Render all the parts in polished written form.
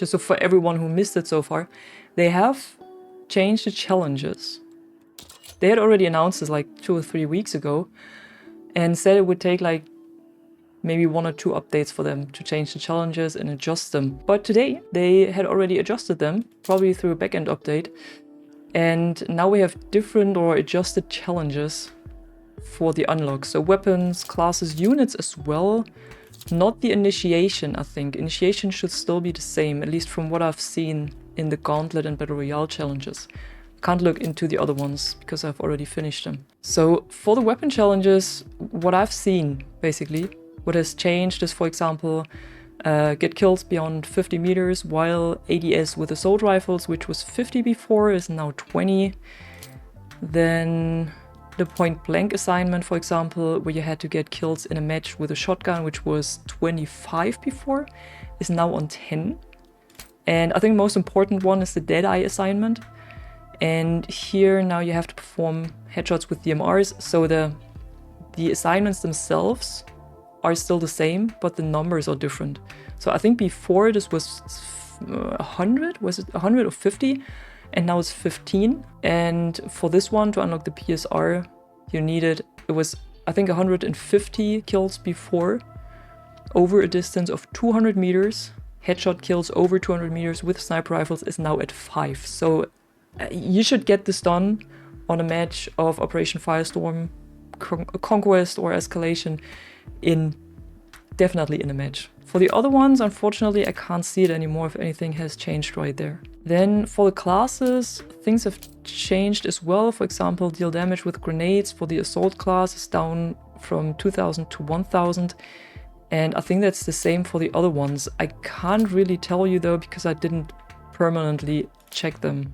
just so for everyone who missed it so far, they have changed the challenges. They had already announced this like 2 or 3 weeks ago and said it would take like maybe 1 or 2 updates for them to change the challenges and adjust them. But today they had already adjusted them, probably through a backend update. And now we have different or adjusted challenges for the unlock. So weapons, classes, units as well. Not the initiation, I think. Initiation should still be the same, at least from what I've seen in the Gauntlet and Battle Royale challenges. Can't look into the other ones because I've already finished them. So for the weapon challenges, what I've seen basically, what has changed is, for example, get kills beyond 50 meters while ADS with assault rifles, which was 50 before, is now 20. Then the point blank assignment, for example, where you had to get kills in a match with a shotgun, which was 25 before, is now on 10. And I think the most important one is the Deadeye assignment. And here now you have to perform headshots with DMRs, so the assignments themselves are still the same, but the numbers are different. So I think before this was 100, was it 100 or 50? And now it's 15. And for this one, to unlock the PSR, you needed, it was I think 150 kills before, over a distance of 200 meters. Headshot kills over 200 meters with sniper rifles is now at 5. So you should get this done on a match of Operation Firestorm, Conquest or Escalation, definitely in a match. For the other ones, unfortunately, I can't see it anymore if anything has changed right there. Then for the classes, things have changed as well. For example, deal damage with grenades for the assault class is down from 2000 to 1000. And I think that's the same for the other ones. I can't really tell you though, because I didn't permanently check them.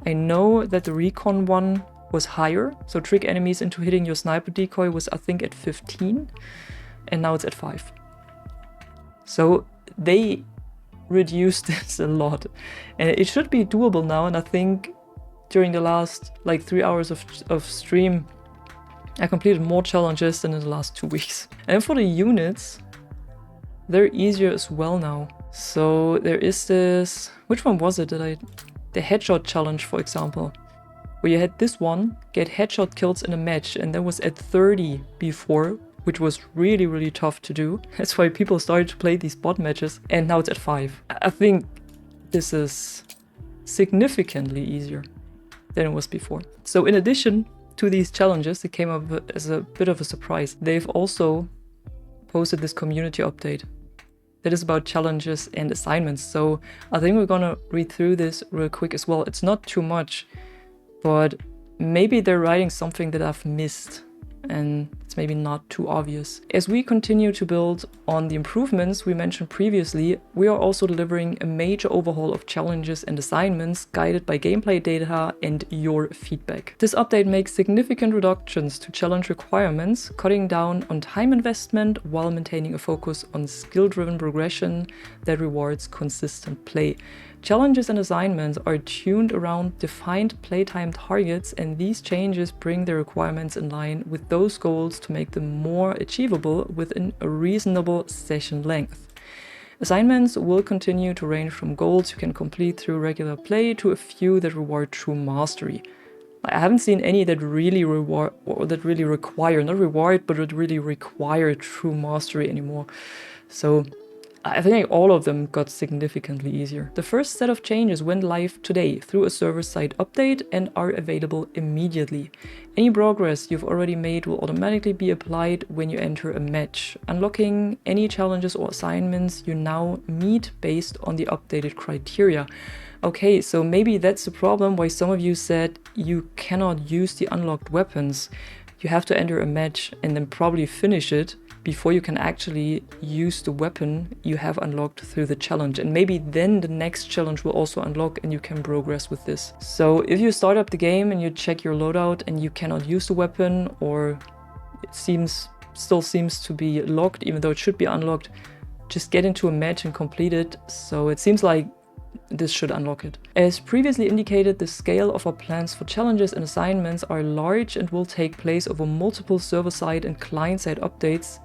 I know that the recon one was higher, so trick enemies into hitting your sniper decoy was I think at 15, and now it's at 5. So they reduced this a lot, and it should be doable now. And I think during the last like 3 hours of stream, I completed more challenges than in the last 2 weeks. And for the units, they're easier as well now. So there is this, which one was it that the headshot challenge, for example, where you had this one, get headshot kills in a match, and that was at 30 before, which was really, really tough to do. That's why people started to play these bot matches, and now it's at 5. I think this is significantly easier than it was before. So in addition to these challenges, it came up as a bit of a surprise. They've also posted this community update that is about challenges and assignments. So I think we're gonna read through this real quick as well. It's not too much, but maybe they're writing something that I've missed and it's maybe not too obvious. As we continue to build on the improvements we mentioned previously, we are also delivering a major overhaul of challenges and assignments guided by gameplay data and your feedback. This update makes significant reductions to challenge requirements, cutting down on time investment while maintaining a focus on skill-driven progression that rewards consistent play. Challenges and assignments are tuned around defined playtime targets, and these changes bring the requirements in line with those goals to make them more achievable within a reasonable session length. Assignments will continue to range from goals you can complete through regular play to a few that reward true mastery. I haven't seen any that really require true mastery anymore. So I think all of them got significantly easier. The first set of changes went live today through a server-side update and are available immediately. Any progress you've already made will automatically be applied when you enter a match, unlocking any challenges or assignments you now meet based on the updated criteria. Okay, so maybe that's the problem why some of you said you cannot use the unlocked weapons. You have to enter a match and then probably finish it before you can actually use the weapon you have unlocked through the challenge. And maybe then the next challenge will also unlock and you can progress with this. So if you start up the game and you check your loadout and you cannot use the weapon, or it still seems to be locked even though it should be unlocked, just get into a match and complete it. So it seems like this should unlock it. As previously indicated, the scale of our plans for challenges and assignments are large and will take place over multiple server-side and client-side updates.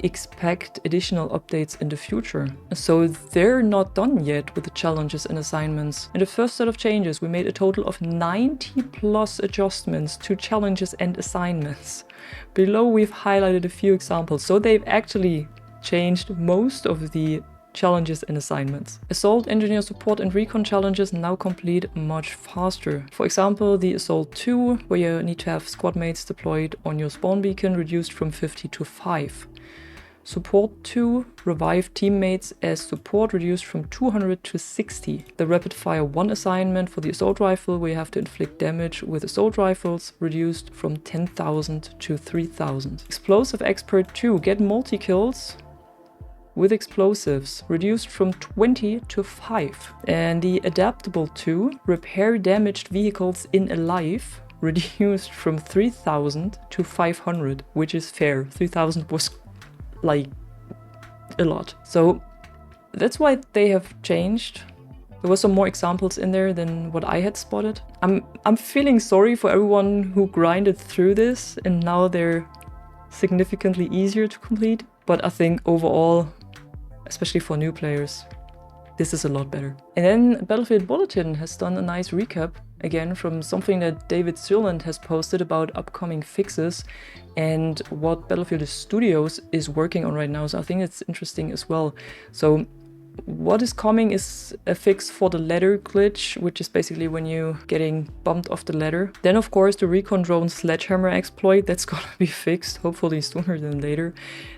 expect additional updates in the future. So they're not done yet with the challenges and assignments. In the first set of changes, we made a total of 90 plus adjustments to challenges and assignments. Below we've highlighted a few examples, so they've actually changed most of the challenges and assignments. Assault, Engineer Support and Recon challenges now complete much faster. For example, the Assault 2, where you need to have squad mates deployed on your spawn beacon, reduced from 50 to 5. Support 2, revive teammates as support, reduced from 200 to 60. The Rapid Fire 1 assignment for the Assault Rifle, where you have to inflict damage with Assault Rifles, reduced from 10,000 to 3,000. Explosive Expert 2, get multi-kills with explosives, reduced from 20 to 5. And the Adaptable 2, repair damaged vehicles in alive, reduced from 3,000 to 500, which is fair. 3,000 was like a lot. So that's why they have changed. There were some more examples in there than what I had spotted. I'm feeling sorry for everyone who grinded through this and now they're significantly easier to complete. But I think overall, especially for new players, this is a lot better. And then Battlefield Bulletin has done a nice recap, again from something that David Sirland has posted about upcoming fixes and what Battlefield Studios is working on right now. So I think it's interesting as well. So what is coming is a fix for the ladder glitch, which is basically when you're getting bumped off the ladder. Then of course the Recon Drone Sledgehammer exploit, that's gonna be fixed, hopefully sooner than later.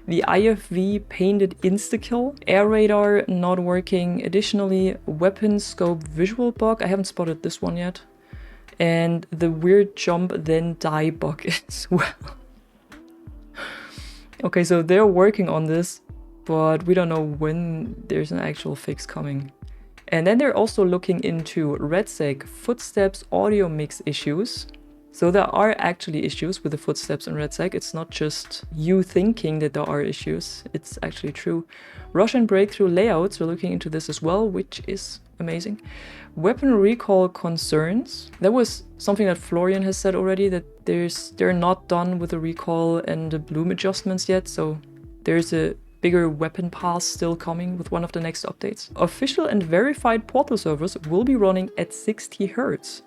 The IFV painted insta-kill, air radar not working. Additionally, weapon scope visual bug, I haven't spotted this one yet. And the weird jump then die bug as well. Okay, so they're working on this, but we don't know when there's an actual fix coming. And then they're also looking into RedSec footsteps audio mix issues. So there are actually issues with the footsteps in RedSec. It's not just you thinking that there are issues, it's actually true. Russian breakthrough layouts, we're looking into this as well, which is amazing. Weapon recall concerns. That was something that Florian has said already, that they're not done with the recall and the bloom adjustments yet. So there's a bigger weapon pass still coming with one of the next updates. Official and verified Portal servers will be running at 60 Hz.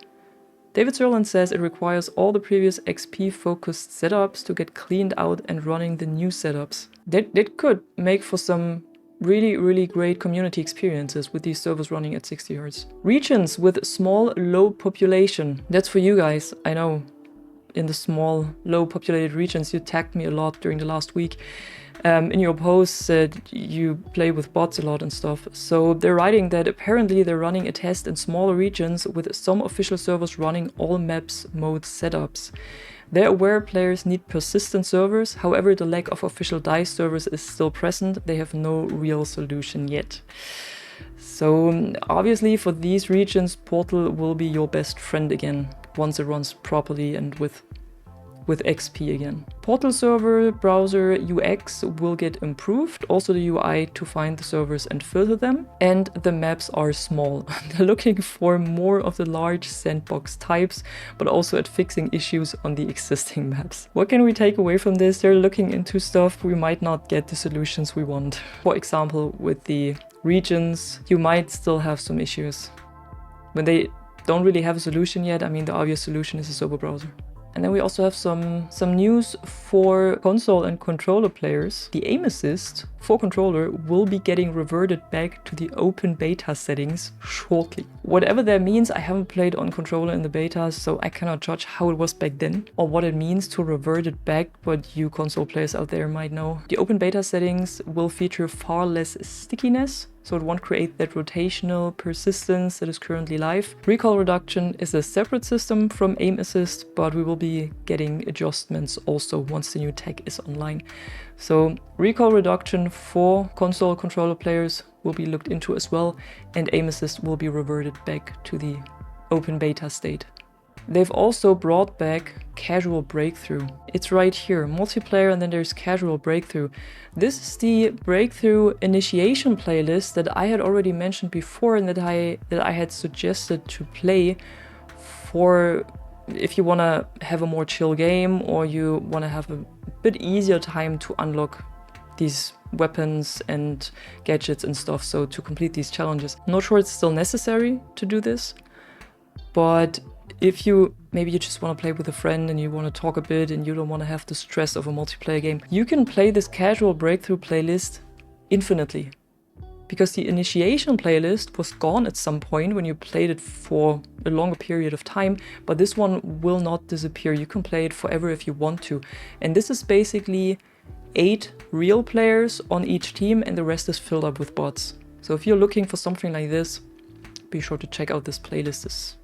David Sirland says it requires all the previous XP-focused setups to get cleaned out and running the new setups. That could make for some really great community experiences with these servers running at 60 Hz. Regions with small, low population. That's for you guys, I know. In the small, low populated regions, you tagged me a lot during the last week. In your posts said you play with bots a lot and stuff. So they're writing that apparently they're running a test in smaller regions with some official servers running all maps mode setups. They're aware players need persistent servers, however the lack of official DICE servers is still present. They have no real solution yet. So obviously for these regions, Portal will be your best friend again, once it runs properly and with XP again. Portal server browser UX will get improved, also the UI to find the servers and filter them, and the maps are small. They're looking for more of the large sandbox types, but also at fixing issues on the existing maps. What can we take away from this? They're looking into stuff we might not get the solutions we want. For example, with the regions, you might still have some issues. When they don't really have a solution yet, I mean, the obvious solution is a server browser. And then we also have some news for console and controller players. The aim assist for controller will be getting reverted back to the open beta settings shortly. Whatever that means, I haven't played on controller in the beta, so I cannot judge how it was back then or what it means to revert it back, but you console players out there might know. The open beta settings will feature far less stickiness, so it won't create that rotational persistence that is currently live. Recoil reduction is a separate system from aim assist, but we will be getting adjustments also once the new tech is online. So recoil reduction for console controller players will be looked into as well, and aim assist will be reverted back to the open beta state. They've also brought back casual breakthrough. It's right here, multiplayer, and then there's casual breakthrough. This is the breakthrough initiation playlist that I had already mentioned before and that I had suggested to play for if you want to have a more chill game or you want to have a bit easier time to unlock these weapons and gadgets and stuff, so to complete these challenges. I'm not sure it's still necessary to do this, but if maybe you just want to play with a friend and you want to talk a bit and you don't want to have the stress of a multiplayer game, you can play this casual breakthrough playlist infinitely. Because the initiation playlist was gone at some point when you played it for a longer period of time, but this one will not disappear. You can play it forever if you want to. And this is basically 8 real players on each team, and the rest is filled up with bots. So if you're looking for something like this, be sure to check out this playlist. This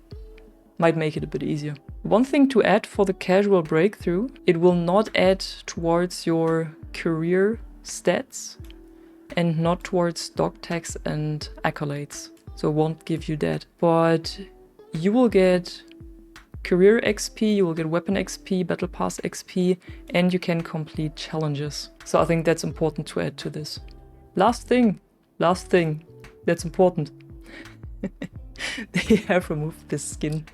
might make it a bit easier. One thing to add for the casual breakthrough, it will not add towards your career stats and not towards dog tags and accolades. So it won't give you that. But you will get career XP, you will get weapon XP, battle pass XP, and you can complete challenges. So I think that's important to add to this. Last thing that's important. They have removed this skin.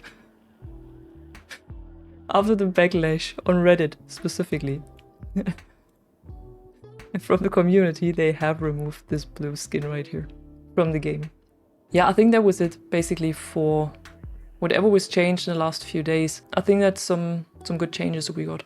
After the backlash on Reddit specifically. From the community, they have removed this blue skin right here from the game. Yeah, I think that was it basically for whatever was changed in the last few days. I think that's some good changes that we got.